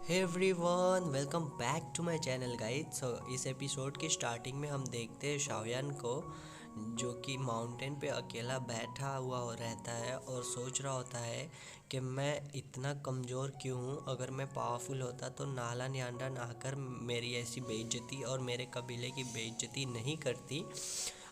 Hey everyone, welcome back to my channel guys. इस episode के starting में हम देखते हैं शाओयान को, जो कि माउंटेन पे अकेला बैठा हुआ रहता है और सोच रहा होता है कि मैं इतना कमज़ोर क्यों हूँ। अगर मैं पावरफुल होता तो नाला न्यान्डा आकर मेरी ऐसी बेइज्जती और मेरे कबीले की बेइज्जती नहीं करती।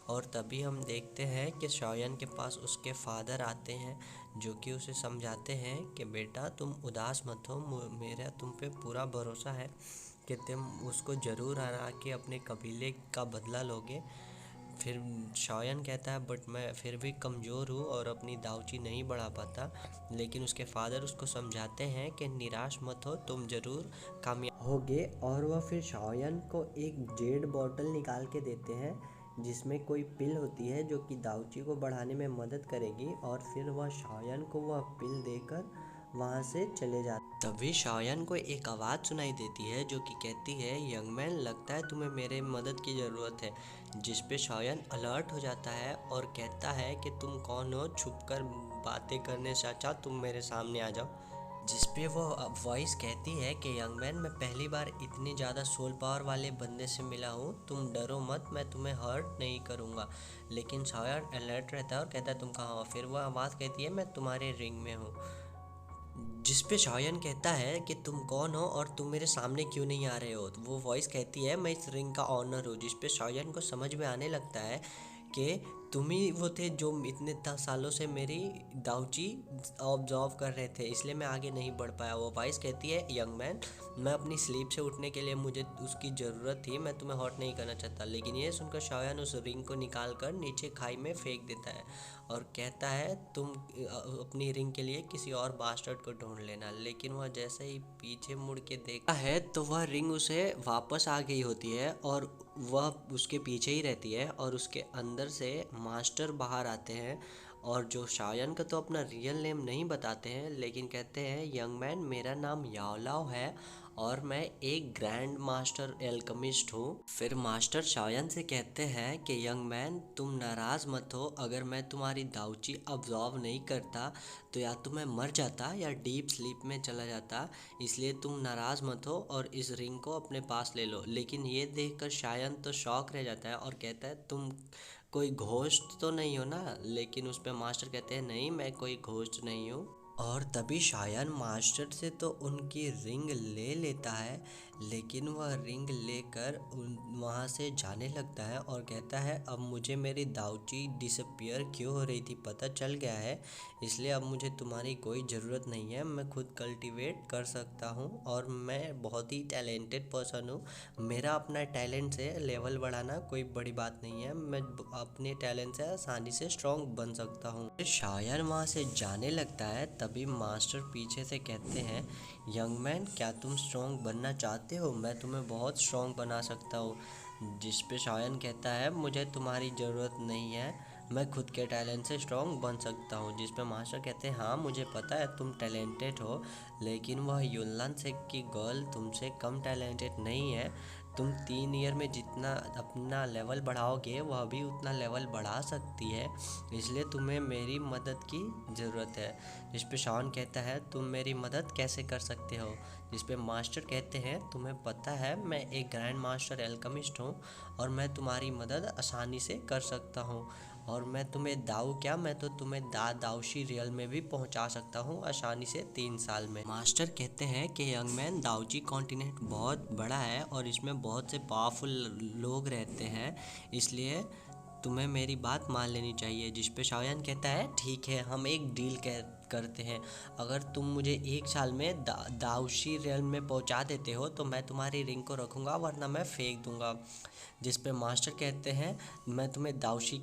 और तभी हम देखते हैं कि शाओयान के पास उसके फादर आते हैं, जो कि उसे समझाते हैं कि बेटा तुम उदास मत हो, मेरा तुम पे पूरा भरोसा है कि तुम उसको ज़रूर हरा के अपने कबीले का बदला लोगे। फिर शाओयान कहता है बट मैं फिर भी कमज़ोर हूँ और अपनी दावची नहीं बढ़ा पाता। लेकिन उसके फादर उसको समझाते हैं कि निराश मत हो, तुम ज़रूर कामयाब होगे। और वह फिर शाओयान को एक जेड बॉटल निकाल के देते हैं, जिसमें कोई पिल होती है जो कि दावची को बढ़ाने में मदद करेगी। और फिर वह शाओयान को वह पिल देकर वहाँ से चले जाते। तभी शाओयान को एक आवाज़ सुनाई देती है जो कि कहती है, यंग मैन, लगता है तुम्हें मेरे मदद की ज़रूरत है। जिस पे शाओयान अलर्ट हो जाता है और कहता है कि तुम कौन हो, छुपकर बातें करने से अच्छा तुम मेरे सामने आ जाओ। जिस पे वो वॉइस कहती है कि यंग मैन, मैं पहली बार इतनी ज़्यादा सोल पावर वाले बंदे से मिला हूँ, तुम डरो मत, मैं तुम्हें हर्ट नहीं करूँगा। लेकिन शाओयान अलर्ट रहता है और कहता है तुम कहाँ हो। फिर वह आवाज़ कहती है, मैं तुम्हारे रिंग में हूँ। जिस पे शाओयान कहता है कि तुम कौन हो और तुम मेरे सामने क्यों नहीं आ रहे हो। तो वो वॉइस कहती है, मैं इस रिंग का ऑनर हूँ। जिस पे शाओयान को समझ में आने लगता है कि तुम ही वो थे जो इतने सालों से मेरी दावची ऑब्जर्व कर रहे थे, इसलिए मैं आगे नहीं बढ़ पाया। वो वॉइस कहती है, यंग मैन, मैं अपनी स्लीप से उठने के लिए मुझे उसकी ज़रूरत थी, मैं तुम्हें हर्ट नहीं करना चाहता। लेकिन ये सुनकर शाओयान उस रिंग को निकाल कर नीचे खाई में फेंक देता है और कहता है तुम अपनी रिंग के लिए किसी और बास्टर्ड को ढूंढ लेना। लेकिन वह जैसे ही पीछे मुड़ के देखता है तो वह रिंग उसे वापस आ गई होती है और वह उसके पीछे ही रहती है। और उसके अंदर से मास्टर बाहर आते हैं और जो शाओयान का तो अपना रियल नेम नहीं बताते हैं, लेकिन कहते हैं, यंग मैन, मेरा नाम याओलाओ है और मैं एक ग्रैंड मास्टर एल्केमिस्ट हूँ। फिर मास्टर शाओयान से कहते हैं कि यंग मैन, तुम नाराज़ मत हो, अगर मैं तुम्हारी दावची अब्जॉर्व नहीं करता तो या तो मैं मर जाता या डीप स्लीप में चला जाता, इसलिए तुम नाराज़ मत हो और इस रिंग को अपने पास ले लो। लेकिन ये देखकर शाओयान तो शॉक रह जाता है और कहता है तुम कोई घोस्ट तो नहीं हो ना। लेकिन उस पर मास्टर कहते हैं, नहीं, मैं कोई घोस्ट नहीं हूँ। और तभी शाओयान मास्टर से तो उनकी रिंग ले लेता है, लेकिन वह रिंग लेकर वहाँ से जाने लगता है और कहता है, अब मुझे मेरी दावची डिसअपियर क्यों हो रही थी पता चल गया है, इसलिए अब मुझे तुम्हारी कोई ज़रूरत नहीं है, मैं खुद कल्टीवेट कर सकता हूँ और मैं बहुत ही टैलेंटेड पर्सन हूँ। मेरा अपना टैलेंट से लेवल बढ़ाना कोई बड़ी बात नहीं है, मैं अपने टैलेंट से आसानी से स्ट्रॉन्ग बन सकता हूँ। शायर वहाँ से जाने लगता है, तभी मास्टर पीछे से कहते हैं, यंग मैन, क्या तुम स्ट्रॉन्ग बनना चाहते हो, मैं तुम्हें बहुत स्ट्रॉन्ग बना सकता हूँ। जिस पे शायन कहता है, मुझे तुम्हारी ज़रूरत नहीं है, मैं खुद के टैलेंट से स्ट्रॉन्ग बन सकता हूँ। जिस पे मास्टर कहते हैं, हाँ मुझे पता है तुम टैलेंटेड हो, लेकिन वह युनलान सेक की गर्ल तुमसे कम टैलेंटेड नहीं है। तुम 3 ईयर में जितना अपना लेवल बढ़ाओगे वह भी उतना लेवल बढ़ा सकती है, इसलिए तुम्हें मेरी मदद की ज़रूरत है। जिस पे शॉन कहता है, तुम मेरी मदद कैसे कर सकते हो। जिस पे मास्टर कहते हैं, तुम्हें पता है मैं एक ग्रैंड मास्टर एल्केमिस्ट हूँ और मैं तुम्हारी मदद आसानी से कर सकता हूँ। और मैं तुम्हें मैं तो तुम्हें दाउशी रियल में भी पहुंचा सकता हूं आसानी से 3 साल में। मास्टर कहते हैं कि यंग मैन, दाउची कॉन्टिनेंट बहुत बड़ा है और इसमें बहुत से पावरफुल लोग रहते हैं, इसलिए तुम्हें मेरी बात मान लेनी चाहिए। जिस पे शाओयान कहता है, ठीक है, हम एक डील करते हैं, अगर तुम मुझे 1 साल में दाउशी रियल में पहुंचा देते हो तो मैं तुम्हारी रिंग को रखूँगा, वरना मैं फेंक दूंगा। जिस पे मास्टर कहते हैं, मैं तुम्हें दाउशी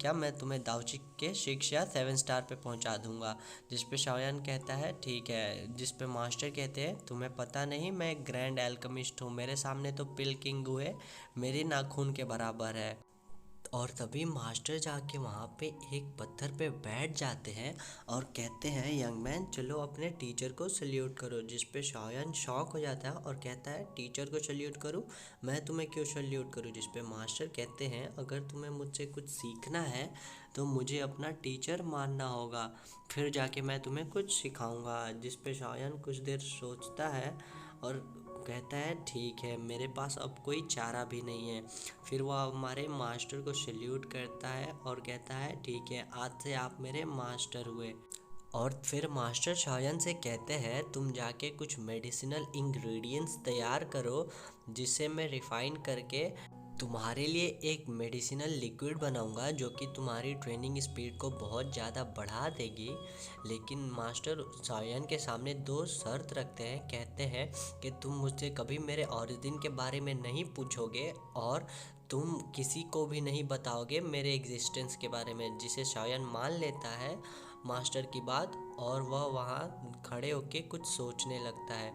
के 6 या 7 स्टार पे पहुंचा दूंगा। जिस पे शाओयान कहता है, ठीक है। जिस पे मास्टर कहते हैं, तुम्हें पता नहीं मैं ग्रैंड एल्केमिस्ट हूँ, मेरे सामने तो पिल किंग हुए मेरे नाखून के बराबर है। और तभी मास्टर जाके वहाँ पे एक पत्थर पे बैठ जाते हैं और कहते हैं, यंग मैन, चलो अपने टीचर को सल्यूट करो। जिस पे शाओयान शॉक हो जाता है और कहता है, टीचर को सल्यूट करूँ, मैं तुम्हें क्यों सल्यूट करूँ। जिस पे मास्टर कहते हैं, अगर तुम्हें मुझसे कुछ सीखना है तो मुझे अपना टीचर मानना होगा, फिर जाके मैं तुम्हें कुछ सिखाऊंगा। जिस पे शाओयान कुछ देर सोचता है और कहता है ठीक है, मेरे पास अब कोई चारा भी नहीं है। फिर वह हमारे मास्टर को सल्यूट करता है और कहता है ठीक है, आज से आप मेरे मास्टर हुए। और फिर मास्टर शायन से कहते हैं तुम जाके कुछ मेडिसिनल इंग्रेडिएंट्स तैयार करो, जिसे मैं रिफ़ाइन करके तुम्हारे लिए एक मेडिसिनल लिक्विड बनाऊंगा जो कि तुम्हारी ट्रेनिंग स्पीड को बहुत ज़्यादा बढ़ा देगी। लेकिन मास्टर शायन के सामने दो शर्त रखते हैं, कहते हैं कि तुम मुझसे कभी मेरे ओरिजिन के बारे में नहीं पूछोगे और तुम किसी को भी नहीं बताओगे मेरे एग्जिस्टेंस के बारे में, जिसे शायन मान लेता है मास्टर की बात, और वह वहाँ खड़े होके कुछ सोचने लगता है।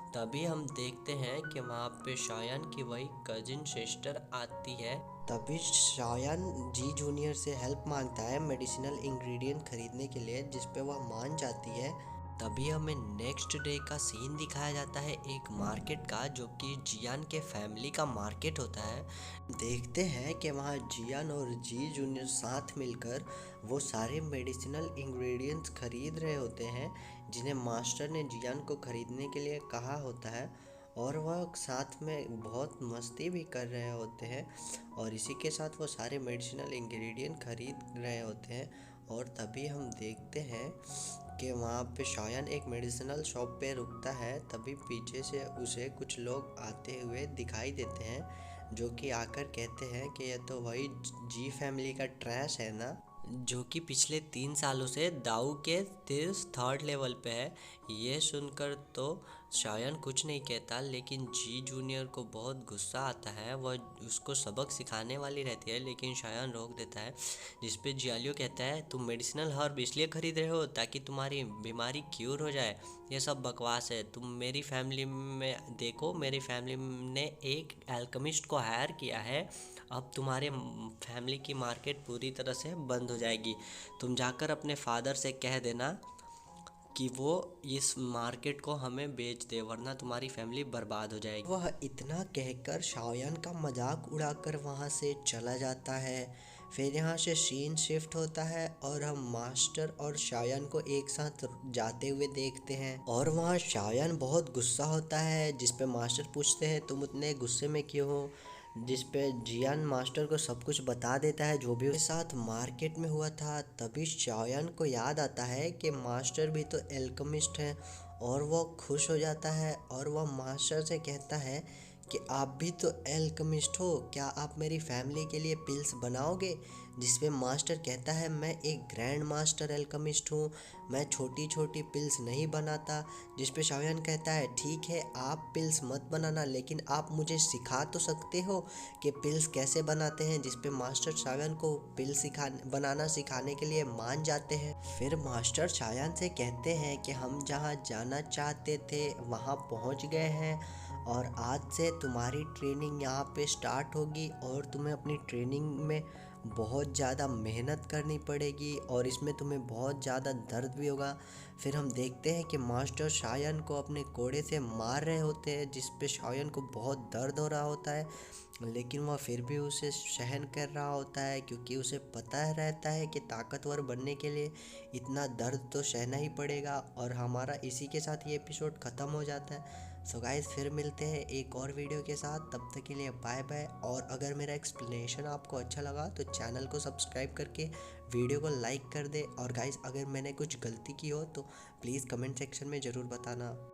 तभी हम देखते हैं कि वहाँ पे शायन की वही कजिन सिस्टर आती है। तभी शायन जी जूनियर से हेल्प मांगता है मेडिसिनल इंग्रेडिएंट खरीदने के लिए, जिस पे वह मान जाती है। तभी हमें नेक्स्ट डे का सीन दिखाया जाता है एक मार्केट का, जो कि जियान के फैमिली का मार्केट होता है। देखते हैं कि वहाँ जियान और जी जूनियर साथ मिलकर वो सारे मेडिसिनल इंग्रेडिएंट्स खरीद रहे होते हैं जिन्हें मास्टर ने जियान को खरीदने के लिए कहा होता है, और वह साथ में बहुत मस्ती भी कर रहे होते हैं और इसी के साथ वो सारे मेडिसिनल इंग्रेडिएंट खरीद रहे होते हैं। और तभी हम देखते हैं कि वहाँ पे शायन एक मेडिसिनल शॉप पे रुकता है। तभी पीछे से उसे कुछ लोग आते हुए दिखाई देते हैं, जो कि आकर कहते हैं कि यह तो वही जी फैमिली का ट्रैश है ना, जो कि पिछले 3 सालों से दाऊ के थर्ड लेवल पे है। ये सुनकर तो शायन कुछ नहीं कहता, लेकिन जी जूनियर को बहुत गुस्सा आता है। वह उसको सबक सिखाने वाली रहती है, लेकिन शायन रोक देता है, जिस पे जियालियो कहता है तुम मेडिसिनल हर्ब इसलिए खरीद रहे हो ताकि तुम्हारी बीमारी क्यूर हो जाए। ये सब बकवास है। तुम मेरी फैमिली में देखो, मेरी फैमिली ने एक एल्केमिस्ट को हायर किया है। अब तुम्हारे फैमिली की मार्केट पूरी तरह से बंद हो जाएगी। तुम जाकर अपने फादर से कह देना कि वो इस मार्केट को हमें बेच दे, वरना तुम्हारी फैमिली बर्बाद हो जाएगी। वह इतना कहकर शाओयान का मजाक उड़ाकर वहाँ से चला जाता है। फिर यहाँ से सीन शिफ्ट होता है और हम मास्टर और शाओयान को एक साथ जाते हुए देखते हैं, और वहाँ शाओयान बहुत गुस्सा होता है, जिस पे मास्टर पूछते हैं तुम उतने गुस्से में क्यों हो, जिस पे जियान मास्टर को सब कुछ बता देता है जो भी उसके साथ मार्केट में हुआ था। तभी शाओयान को याद आता है कि मास्टर भी तो एल्केमिस्ट है, और वो खुश हो जाता है और वह मास्टर से कहता है कि आप भी तो एल्केमिस्ट हो, क्या आप मेरी फैमिली के लिए पिल्स बनाओगे। जिस पे मास्टर कहता है मैं एक ग्रैंड मास्टर एल्केमिस्ट हूँ, मैं छोटी छोटी पिल्स नहीं बनाता। जिस पे शाओयान कहता है ठीक है आप पिल्स मत बनाना, लेकिन आप मुझे सिखा तो सकते हो कि पिल्स कैसे बनाते हैं। जिस पे मास्टर शाओयान को पिल्स बनाना सिखाने के लिए मान जाते हैं। फिर मास्टर शाओयान से कहते हैं कि हम जहाँ जाना चाहते थे वहाँ पहुँच गए हैं, और आज से तुम्हारी ट्रेनिंग यहाँ पे स्टार्ट होगी, और तुम्हें अपनी ट्रेनिंग में बहुत ज़्यादा मेहनत करनी पड़ेगी, और इसमें तुम्हें बहुत ज़्यादा दर्द भी होगा। फिर हम देखते हैं कि मास्टर शाओयान को अपने कोड़े से मार रहे होते हैं, जिस पे शाओयान को बहुत दर्द हो रहा होता है, लेकिन वह फिर भी उसे सहन कर रहा होता है, क्योंकि उसे पता रहता है कि ताकतवर बनने के लिए इतना दर्द तो सहना ही पड़ेगा। और हमारा इसी के साथ ये एपिसोड ख़त्म हो जाता है। सो गाइस फिर मिलते हैं एक और वीडियो के साथ, तब तक के लिए बाय बाय। और अगर मेरा एक्सप्लेनेशन आपको अच्छा लगा तो चैनल को सब्सक्राइब करके वीडियो को लाइक कर दे। और गाइस अगर मैंने कुछ गलती की हो तो प्लीज़ कमेंट सेक्शन में ज़रूर बताना।